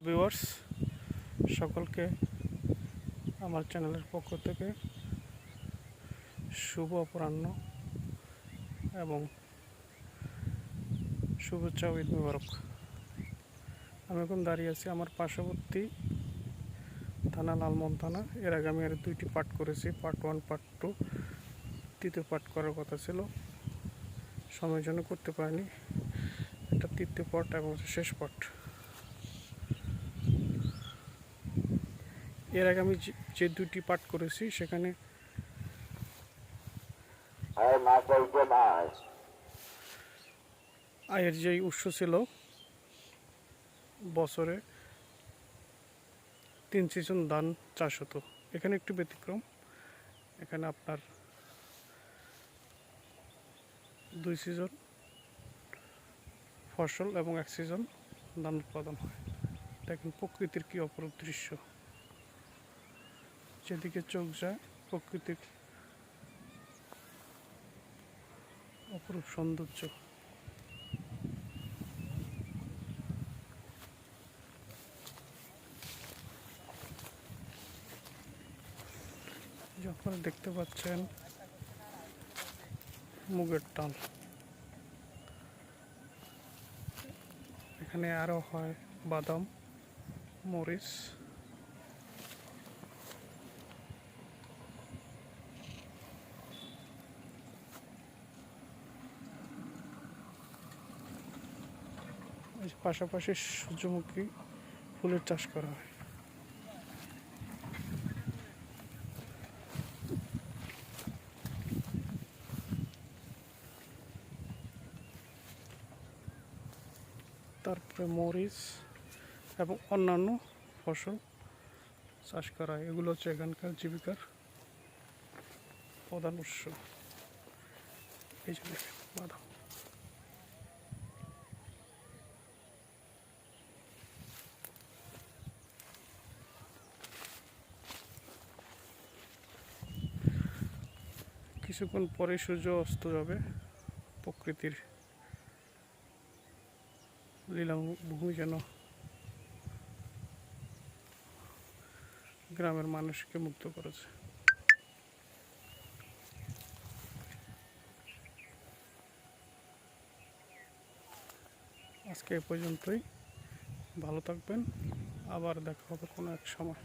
Viewers সকলকে আমার চ্যানেলের পক্ষ থেকে শুভ অপরাহ্ন এবং শুভেচ্ছা ও ঈদ মুবারক। আমি এখন দাঁড়িয়ে আছি আমার পার্শ্ববর্তী থানা লালমোহন থানা। এর আগে আমি আর দুইটি পাঠ করেছি, পার্ট 1 পার্ট 2। তৃতীয় পাঠ করার কথা ছিল, সময়ের জন্য করতে পারিনি। এটা তৃতীয় পাঠ এবং শেষ পাঠ। এর আগে আমি যে দুটি পাঠ করেছি সেখানে আয়ের যেই উৎস ছিল বছরে 3 সিজন ধান চাষ হতো। এখানে একটু ব্যতিক্রম, এখানে আপনার 2 সিজন ফসল এবং 1 সিজন ধান উৎপাদন হয়। দেখেন প্রকৃতির কি অপরূপ দৃশ্য, যেদিকে চোখ যায় প্রকৃতির অপরূপ সৌন্দর্য। যখন দেখতে পাচ্ছেন মুগের ডাল, এখানে আরও হয় বাদাম, মরিচ, পাশাপাশি সূর্যমুখী ফুলের চাষ করা হয়। তারপরে মরিচ এবং অন্যান্য ফসল চাষ করা হয়। এগুলো হচ্ছে এখানকার জীবিকার প্রধান উৎস। এই যে দেখেন বাদাম। কিছুক্ষণ পরে সূর্য অস্ত যাবে। প্রকৃতির লীলাভূমি যেন গ্রামের মানুষকে মুগ্ধ করেছে। আজকে এ পর্যন্তই। ভালো থাকবেন, আবার দেখা হবে কোনো এক সময়।